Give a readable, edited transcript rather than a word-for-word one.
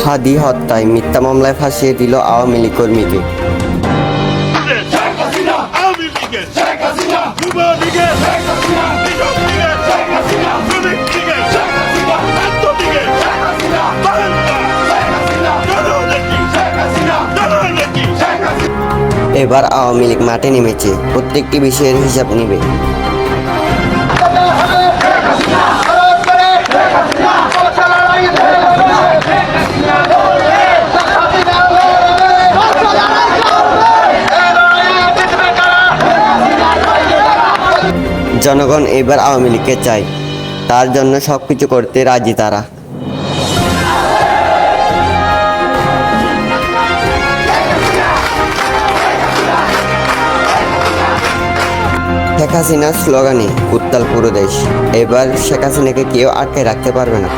হাদি হত্যায় মিথ্যা মামলায় ফাঁসিয়ে দিল আওয়ামী লীগ কর্মীকে। এবার আওয়ামী লীগ মাঠে নেমেছে, প্রত্যেকটি বিষয়ের হিসাব নেবে। জনগণ এবার আওয়ামী লীগকে চায়, তার জন্য সবকিছু করতে রাজি তারা। শেখ হাসিনার স্লোগানে উত্তাল পুরো দেশ, এবার শেখ হাসিনাকে কেউ আটকে রাখতে পারবে না।